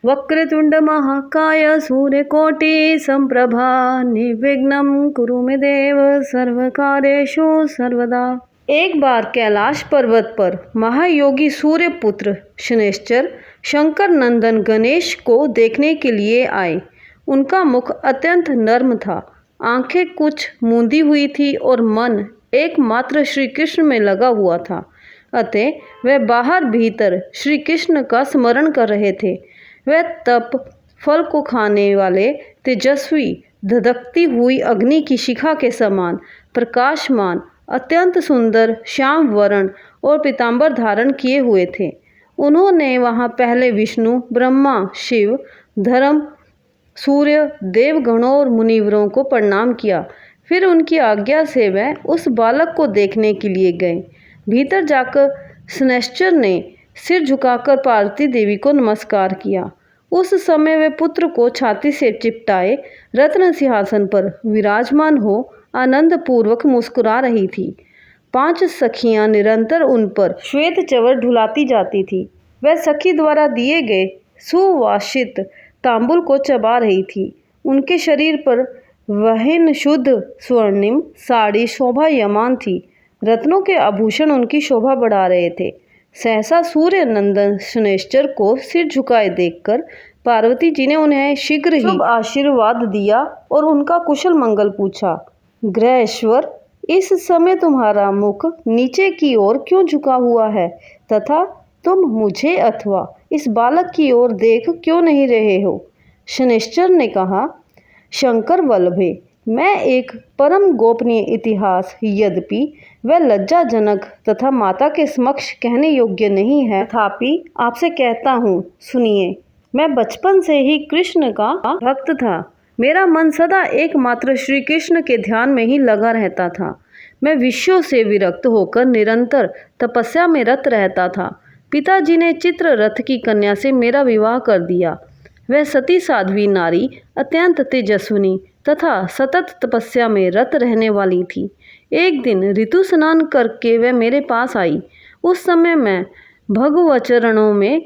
वक्रतुंड महाकाय सूर्यकोटि संप्रभा निर्विघ्नं कुरु मे देव सर्वकार्येषु सर्वदा। एक बार कैलाश पर्वत पर महायोगी सूर्य पुत्र शनैश्चर शंकर नंदन गणेश को देखने के लिए आए। उनका मुख अत्यंत नर्म था, आंखें कुछ मूंदी हुई थी और मन एकमात्र श्री कृष्ण में लगा हुआ था। अतः वह बाहर भीतर श्री कृष्ण का स्मरण कर रहे थे। वह तप फल को खाने वाले तेजस्वी धधकती हुई अग्नि की शिखा के समान प्रकाशमान अत्यंत सुंदर श्याम वर्ण और पीतांबर धारण किए हुए थे। उन्होंने वहां पहले विष्णु, ब्रह्मा, शिव, धर्म, सूर्य, देवगणों और मुनिवरों को प्रणाम किया। फिर उनकी आज्ञा से वह उस बालक को देखने के लिए गए। भीतर जाकर शनैश्चर ने सिर झुकाकर पार्वती देवी को नमस्कार किया। उस समय वे पुत्र को छाती से चिपटाए रत्न सिंहासन पर विराजमान हो आनंद पूर्वक मुस्कुरा रही थी। 5 सखियां निरंतर उन पर श्वेत चवर ढुलाती जाती थी। वह सखी द्वारा दिए गए सुवासित तांबुल को चबा रही थी। उनके शरीर पर वहन शुद्ध स्वर्णिम साड़ी शोभायमान थी। रत्नों के आभूषण उनकी शोभा बढ़ा रहे थे। सहसा सूर्य नंदन शनैश्चर को सिर झुकाए देखकर पार्वती जी ने उन्हें शीघ्र ही आशीर्वाद दिया और उनका कुशल मंगल पूछा। ग्रहेश्वर, इस समय तुम्हारा मुख नीचे की ओर क्यों झुका हुआ है तथा तुम मुझे अथवा इस बालक की ओर देख क्यों नहीं रहे हो? शनैश्चर ने कहा, शंकर वल्लभे, मैं एक परम गोपनीय इतिहास, यद्यपि वह लज्जाजनक तथा माता के समक्ष कहने योग्य नहीं है, तथापि आपसे कहता हूँ, सुनिए। मैं बचपन से ही कृष्ण का भक्त था। मेरा मन सदा एकमात्र श्री कृष्ण के ध्यान में ही लगा रहता था। मैं विषयों से विरक्त होकर निरंतर तपस्या में रत रहता था। पिताजी ने चित्ररथ की कन्या से मेरा विवाह कर दिया। वह सती साध्वी नारी अत्यंत तेजस्विनी तथा सतत तपस्या में रत रहने वाली थी। एक दिन ऋतु स्नान करके वह मेरे पास आई। उस समय मैं भगवचरणों में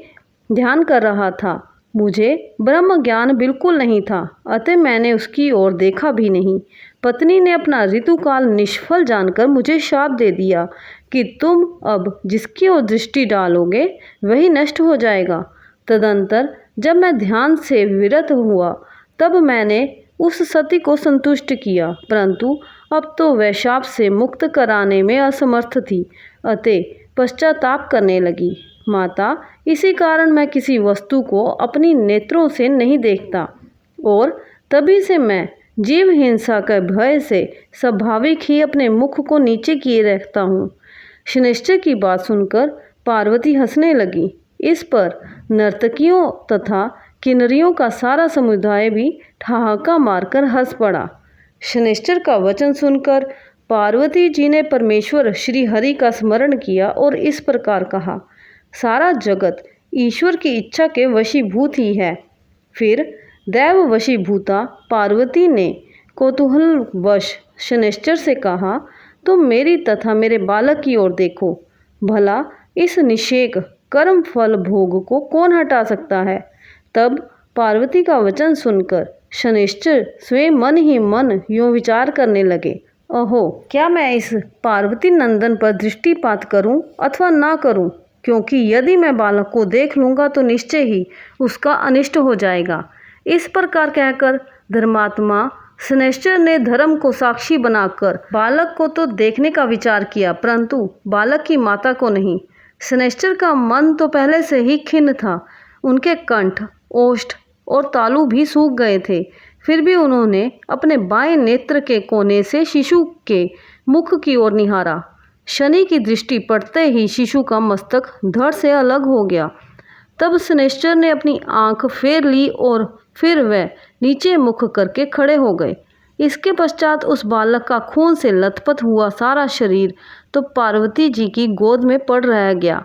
ध्यान कर रहा था। मुझे ब्रह्म ज्ञान बिल्कुल नहीं था, अतः मैंने उसकी ओर देखा भी नहीं। पत्नी ने अपना ऋतुकाल निष्फल जानकर मुझे शाप दे दिया कि तुम अब जिसकी ओर दृष्टि डालोगे वही नष्ट हो जाएगा। तदंतर जब मैं ध्यान से विरत हुआ तब मैंने उस सती को संतुष्ट किया, परंतु अब तो वह शाप से मुक्त कराने में असमर्थ थी, अतः पश्चाताप करने लगी। माता, इसी कारण मैं किसी वस्तु को अपनी नेत्रों से नहीं देखता और तभी से मैं जीव हिंसा के भय से स्वाभाविक ही अपने मुख को नीचे किए रखता हूँ। शनैश्चर की बात सुनकर पार्वती हंसने लगी। इस पर नर्तकियों तथा किन्नरियों का सारा समुदाय भी ठहाका मारकर हंस पड़ा। शनैश्चर का वचन सुनकर पार्वती जी ने परमेश्वर श्री हरि का स्मरण किया और इस प्रकार कहा, सारा जगत ईश्वर की इच्छा के वशीभूत ही है। फिर दैव वशीभूता पार्वती ने कौतूहलवश शनैश्चर से कहा, तुम मेरी तथा मेरे बालक की ओर देखो। भला इस निषेक कर्म फल भोग को कौन हटा सकता है? तब पार्वती का वचन सुनकर शनैश्चर स्वयं मन ही मन यूं विचार करने लगे, अहो, क्या मैं इस पार्वती नंदन पर दृष्टिपात करूं अथवा ना करूं, क्योंकि यदि मैं बालक को देख लूँगा तो निश्चय ही उसका अनिष्ट हो जाएगा। इस प्रकार कहकर धर्मात्मा शनैश्चर ने धर्म को साक्षी बनाकर बालक को तो देखने का विचार किया, परंतु बालक की माता को नहीं। शनैश्चर का मन तो पहले से ही खिन्न था। उनके कंठ, ओष्ठ और तालू भी सूख गए थे। फिर भी उन्होंने अपने बाएं नेत्र के कोने से शिशु के मुख की ओर निहारा। शनि की दृष्टि पड़ते ही शिशु का मस्तक धड़ से अलग हो गया। तब शनैश्चर ने अपनी आंख फेर ली और फिर वह नीचे मुख करके खड़े हो गए। इसके पश्चात उस बालक का खून से लथपथ हुआ सारा शरीर तो पार्वती जी की गोद में पड़ रह गया,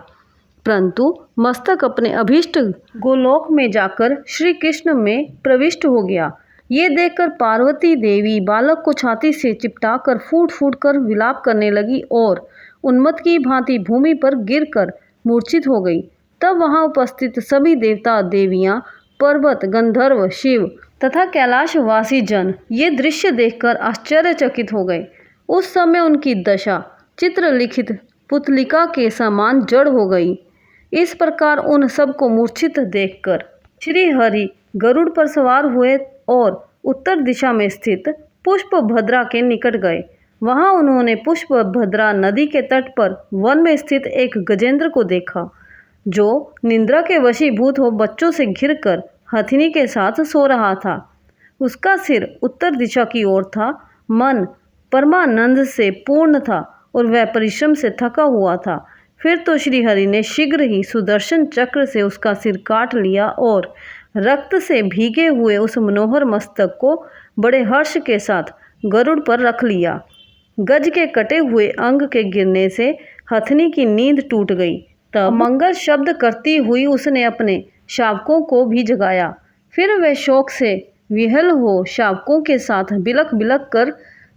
परंतु मस्तक अपने अभीष्ट गोलोक में जाकर श्री कृष्ण में प्रविष्ट हो गया। ये देखकर पार्वती देवी बालक को छाती से चिपटाकर फूट फूट कर विलाप करने लगी और उन्मत्त की भांति भूमि पर गिरकर मूर्छित हो गई। तब वहां उपस्थित सभी देवता देवियां पर्वत, गंधर्व, शिव तथा कैलाशवासी जन ये दृश्य देखकर आश्चर्यचकित हो गए। उस समय उनकी दशा चित्रलिखित पुतलिका के समान जड़ हो गई। इस प्रकार उन सबको मूर्छित देखकर श्री हरि गरुड़ पर सवार हुए और उत्तर दिशा में स्थित पुष्पभद्रा के निकट गए। वहां उन्होंने पुष्पभद्रा नदी के तट पर वन में स्थित एक गजेंद्र को देखा, जो निद्रा के वशीभूत हो बच्चों से घिरकर हथिनी के साथ सो रहा था। उसका सिर उत्तर दिशा की ओर था, मन परमानंद से पूर्ण था और वह परिश्रम से थका हुआ था। फिर तो श्रीहरि ने शीघ्र ही सुदर्शन चक्र से उसका सिर काट लिया और रक्त से भीगे हुए उस मनोहर मस्तक को बड़े हर्ष के साथ गरुड़ पर रख लिया। गज के कटे हुए अंग के गिरने से हथनी की नींद टूट गई। तब मंगल शब्द करती हुई उसने अपने शावकों को भी जगाया। फिर वह शोक से विहल हो शावकों के साथ बिलख बिलख कर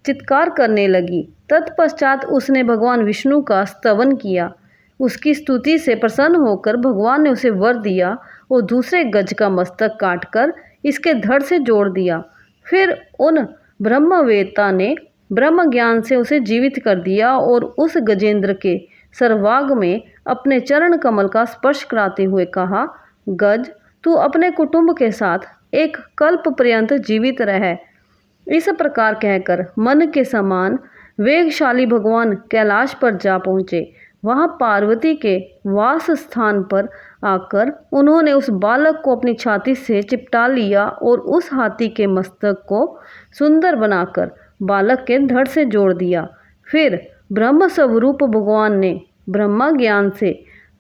चित्कार करने लगी। तत्पश्चात उसने भगवान विष्णु का स्तवन किया। उसकी स्तुति से प्रसन्न होकर भगवान ने उसे वर दिया और दूसरे गज का मस्तक काटकर इसके धड़ से जोड़ दिया। फिर उन ब्रह्मवेत्ता ने ब्रह्म ज्ञान से उसे जीवित कर दिया और उस गजेंद्र के सर्वांग में अपने चरण कमल का स्पर्श कराते हुए कहा, गज, तू अपने कुटुंब के साथ एक कल्प पर्यंत जीवित रह। इस प्रकार कहकर मन के समान वेगशाली भगवान कैलाश पर जा पहुँचे। वहाँ पार्वती के वास स्थान पर आकर उन्होंने उस बालक को अपनी छाती से चिपटा लिया और उस हाथी के मस्तक को सुंदर बनाकर बालक के धड़ से जोड़ दिया। फिर ब्रह्म स्वरूप भगवान ने ब्रह्मा ज्ञान से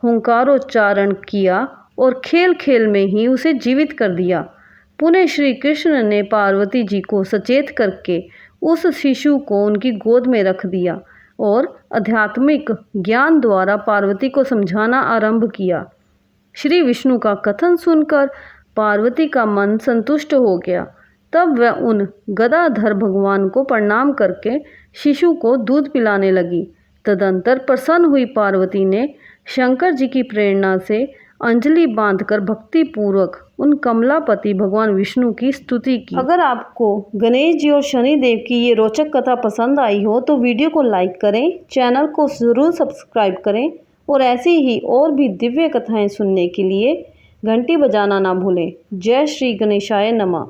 हुंकारोच्चारण किया और खेल खेल में ही उसे जीवित कर दिया। पुनः श्री कृष्ण ने पार्वती जी को सचेत करके उस शिशु को उनकी गोद में रख दिया और आध्यात्मिक ज्ञान द्वारा पार्वती को समझाना आरंभ किया। श्री विष्णु का कथन सुनकर पार्वती का मन संतुष्ट हो गया। तब वह उन गदाधर भगवान को प्रणाम करके शिशु को दूध पिलाने लगी। तदंतर प्रसन्न हुई पार्वती ने शंकर जी की प्रेरणा से अंजलि बांधकर भक्ति पूर्वक उन कमलापति भगवान विष्णु की स्तुति की। अगर आपको गणेश जी और शनिदेव की ये रोचक कथा पसंद आई हो तो वीडियो को लाइक करें, चैनल को ज़रूर सब्सक्राइब करें और ऐसी ही और भी दिव्य कथाएं सुनने के लिए घंटी बजाना ना भूलें। जय श्री गणेशाय नमः।